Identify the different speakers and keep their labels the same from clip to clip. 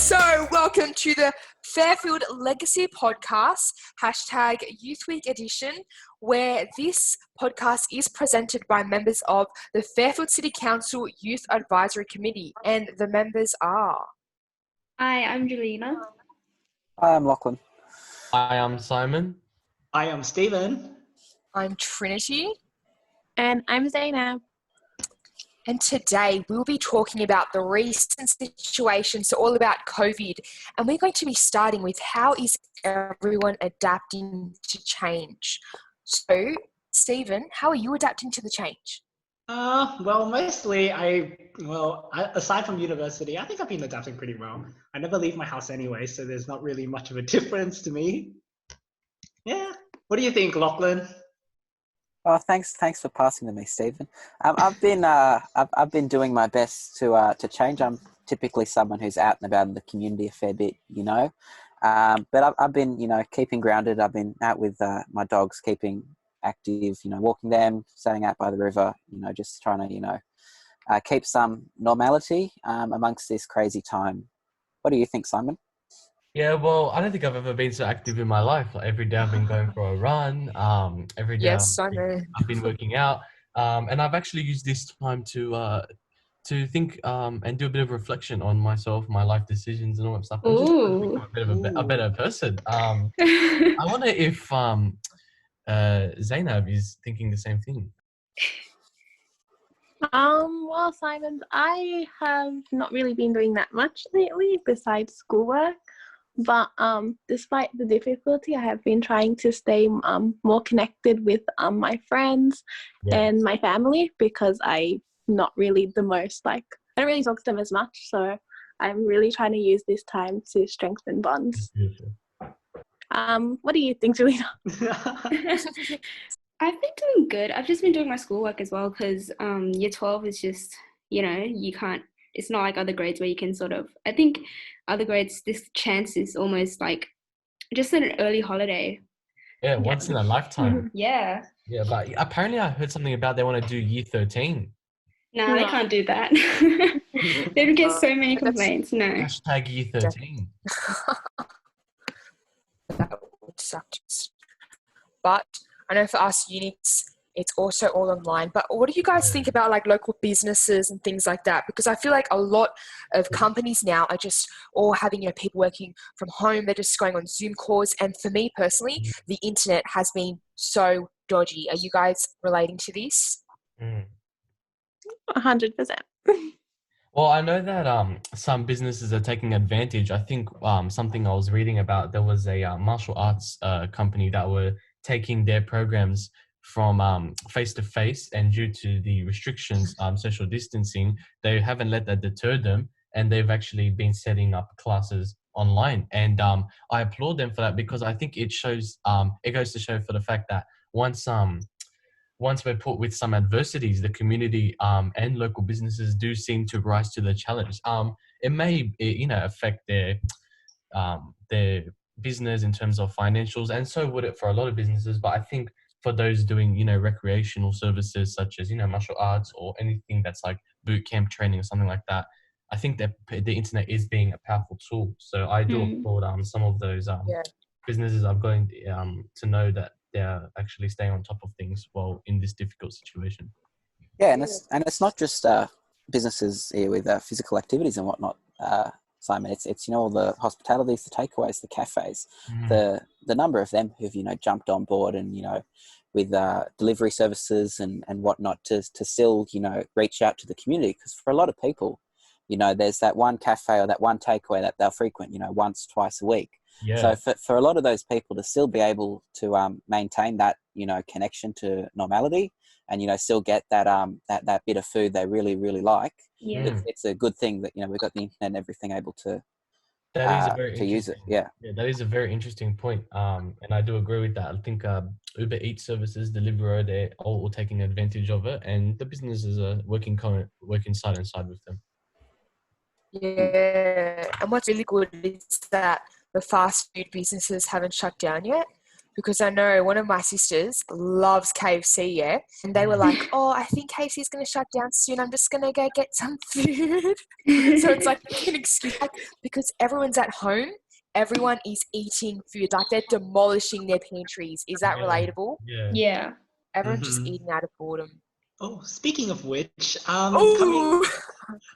Speaker 1: So, welcome to the Fairfield Legacy Podcast, hashtag Youth Week edition, where this podcast is presented by members of the Fairfield City Council Youth Advisory Committee, and the members are...
Speaker 2: Hi, I'm Jelena.
Speaker 3: Hi, I'm Lachlan.
Speaker 4: Hi, I'm Simon.
Speaker 5: I am Stephen.
Speaker 1: I'm Trinity.
Speaker 2: And I'm Zainab.
Speaker 1: And today we'll be talking about the recent situation, so all about COVID. And we're going to be starting with how is everyone adapting to change? So, Stephen, how are you adapting to the change?
Speaker 5: Mostly aside from university, I think I've been adapting pretty well. I never leave my house anyway, so there's not really much of a difference to me. Yeah. What do you think, Lachlan?
Speaker 3: Oh, thanks for passing to me, Stephen. I've been doing my best to change. I'm typically someone who's out and about in the community a fair bit, but I've been, keeping grounded. I've been out with my dogs, keeping active, walking them, staying out by the river, just trying to, keep some normality amongst this crazy time. What do you think, Simon?
Speaker 4: Yeah, well, I don't think I've ever been so active in my life. Like, every day I've been going for a run. Every day I've been working out. And I've actually used this time to think and do a bit of reflection on myself, my life decisions and all that stuff. And just trying to become a bit of a better person. I wonder if Zainab is thinking the same thing.
Speaker 2: Well, Simon, I have not really been doing that much lately besides schoolwork. But despite the difficulty, I have been trying to stay more connected with my friends and my family, because I'm not really I don't really talk to them as much. So I'm really trying to use this time to strengthen bonds. What do you think, Jelena?
Speaker 6: I've been doing good. I've just been doing my schoolwork as well, because year 12 is just, you can't, it's not like other grades where you can I think other grades, this chance is almost like just an early holiday.
Speaker 4: Yeah, once in a lifetime.
Speaker 6: Yeah.
Speaker 4: Yeah, but apparently I heard something about they want to do year 13.
Speaker 6: No, they can't do that. They would get so many complaints. No.
Speaker 4: Hashtag year 13.
Speaker 1: That would suck. But I know for us units, it's also all online. But what do you guys think about like local businesses and things like that? Because I feel like a lot of companies now are just all having, people working from home. They're just going on Zoom calls. And for me personally, the internet has been so dodgy. Are you guys relating to this?
Speaker 2: 100%.
Speaker 4: Well, I know that some businesses are taking advantage. I think something I was reading about, there was a martial arts company that were taking their programs from face-to-face, and due to the restrictions, social distancing, they haven't let that deter them, and they've actually been setting up classes online. And I applaud them for that, because I think it shows, it goes to show for the fact that once we're put with some adversities, the community and local businesses do seem to rise to the challenge. It may, affect their business in terms of financials, and so would it for a lot of businesses. But I think for those doing, recreational services such as, martial arts or anything that's like boot camp training or something like that, I think that the internet is being a powerful tool. So I do applaud some of those businesses. I'm going to know that they're actually staying on top of things while in this difficult situation.
Speaker 3: Yeah, and it's not just businesses here with physical activities and whatnot, Simon. It's all the hospitalities, the takeaways, the cafes, the number of them who've jumped on board and with delivery services and whatnot to still reach out to the community, because for a lot of people, there's that one cafe or that one takeaway that they'll frequent once, twice a week. So for a lot of those people to still be able to maintain that connection to normality and still get that bit of food they really, really like, it's a good thing that we've got the internet and everything able to use it. Yeah,
Speaker 4: that is a very interesting point, and I do agree with that. I think Uber Eats services, Deliveroo, they're all taking advantage of it, and the businesses are working side and side with them.
Speaker 1: Yeah, and what's really good is that the fast food businesses haven't shut down yet. because I know one of my sisters loves KFC, yeah, and they were like, "Oh, I think KFC is going to shut down soon. I'm just going to go get some food." So it's like an excuse, like, because everyone's at home. Everyone is eating food, like they're demolishing their pantries. Is that relatable?
Speaker 4: Yeah.
Speaker 6: Yeah.
Speaker 1: Everyone's just eating out of boredom.
Speaker 5: Oh, speaking of which,
Speaker 1: Ooh.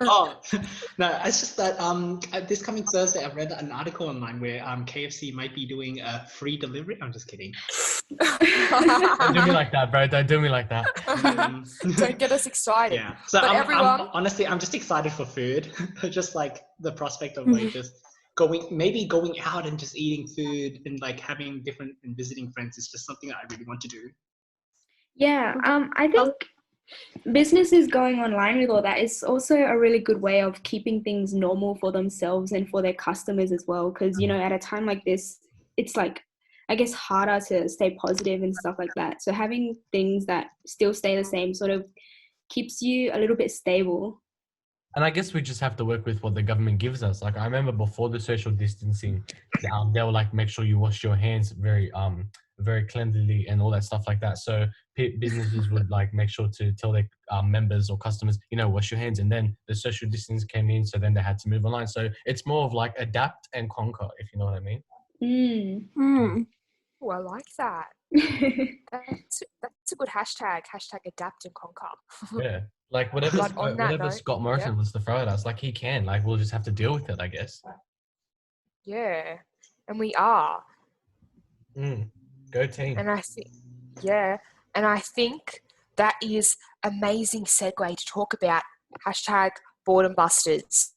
Speaker 5: Oh, no, it's just that this coming Thursday, I've read an article online where KFC might be doing a free delivery. I'm just kidding.
Speaker 4: Don't do me like that, bro. Don't do me like that.
Speaker 1: Don't get us excited.
Speaker 5: Yeah. So
Speaker 1: But everyone,
Speaker 5: honestly, I'm just excited for food. Just like the prospect of like just going out and just eating food and like having different and visiting friends is just something I really want to do.
Speaker 6: Yeah, I think businesses going online with all that is also a really good way of keeping things normal for themselves and for their customers as well. Because, at a time like this, it's like, I guess, harder to stay positive and stuff like that. So having things that still stay the same sort of keeps you a little bit stable.
Speaker 4: And I guess we just have to work with what the government gives us. Like I remember before the social distancing, they were like, make sure you wash your hands very cleanly and all that stuff like that. So businesses would like make sure to tell their members or customers, wash your hands. And then the social distance came in, so then they had to move online. So it's more of like adapt and conquer, if you know what I mean.
Speaker 1: Oh, I like that. That's a good hashtag. Hashtag adapt and conquer.
Speaker 4: Yeah. Like whatever Scott Morrison wants to throw at us, like he can. Like we'll just have to deal with it, I guess.
Speaker 1: Yeah. And we are.
Speaker 4: Go team.
Speaker 1: And I think that is amazing segue to talk about hashtag boredom busters.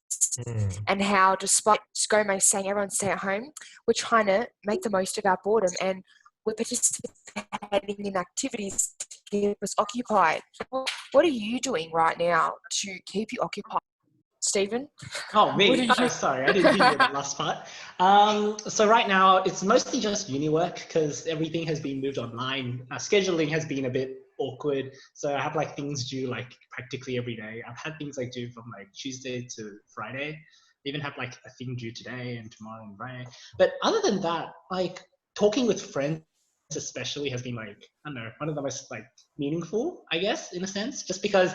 Speaker 1: And how, despite ScoMo saying everyone stay at home, we're trying to make the most of our boredom and we're participating in activities to keep us occupied. What are you doing right now to keep you occupied, Stephen?
Speaker 5: Oh, me? Sorry, I didn't hear that last part. So right now, it's mostly just uni work because everything has been moved online. Scheduling has been a bit awkward. So I have like things due like practically every day. I've had things like due from like Tuesday to Friday. I even have like a thing due today and tomorrow and Friday. But other than that, like talking with friends especially has been like, I don't know, one of the most like meaningful, I guess, in a sense, just because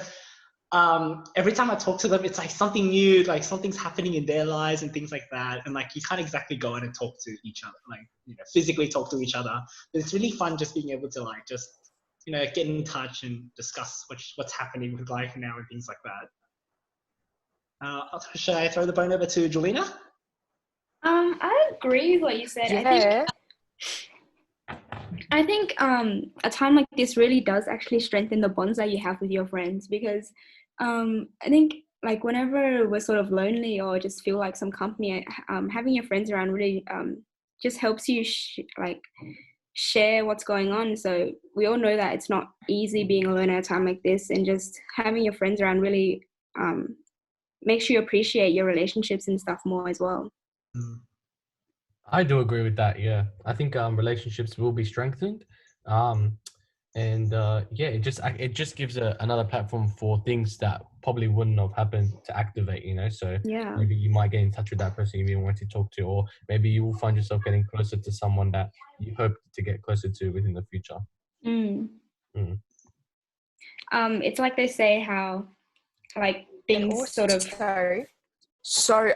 Speaker 5: every time I talk to them, it's like something new, like something's happening in their lives and things like that. And like, you can't exactly go out and talk to each other, like, physically talk to each other. But it's really fun just being able to like, just, get in touch and discuss what's happening with life now and things like that. Should I throw the bone over to Julina?
Speaker 6: I agree with what you said.
Speaker 1: Yeah.
Speaker 6: I think a time like this really does actually strengthen the bonds that you have with your friends, because I think like whenever we're sort of lonely or just feel like some company, having your friends around really just helps you share what's going on. So we all know that it's not easy being alone at a time like this, and just having your friends around really makes you appreciate your relationships and stuff more as well.
Speaker 4: I do agree with that. Yeah, I think relationships will be strengthened, it just gives another platform for things that probably wouldn't have happened to activate. So maybe you might get in touch with that person you didn't want to talk to, or maybe you will find yourself getting closer to someone that you hope to get closer to within the future.
Speaker 6: It's like they say how like things sort of.
Speaker 1: So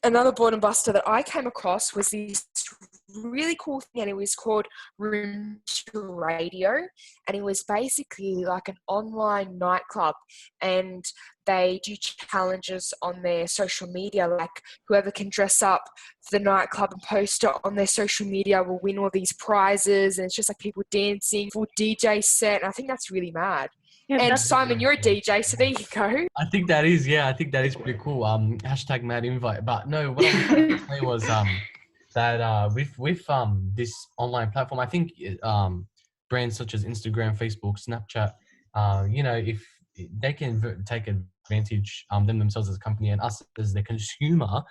Speaker 1: another boredom buster that I came across was this really cool thing, and it was called Room to Radio, and it was basically like an online nightclub, and they do challenges on their social media, like whoever can dress up for the nightclub and post it on their social media will win all these prizes, and it's just like people dancing, full DJ set, and I think that's really mad. Yeah, and Simon, you're a DJ, so there you go.
Speaker 4: I think that is pretty cool. Hashtag mad invite. But no, what I was trying to say was that with this online platform, I think brands such as Instagram, Facebook, Snapchat, if they can take advantage them themselves as a company, and us as the consumer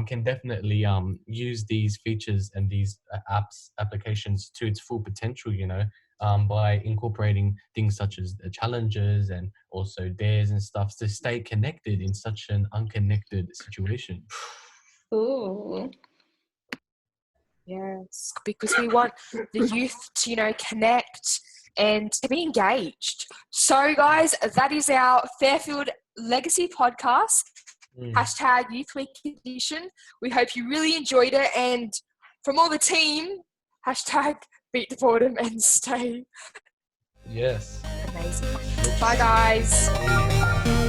Speaker 4: can definitely use these features and these applications to its full potential, by incorporating things such as the challenges and also dares and stuff to stay connected in such an unconnected situation.
Speaker 6: Ooh.
Speaker 1: Yes, because we want the youth to, connect and to be engaged. So, guys, that is our Fairfield Legacy podcast. # Youth Week edition. We hope you really enjoyed it. And from all the team, # beat the boredom and stay
Speaker 4: Yes.
Speaker 1: amazing. Bye, guys.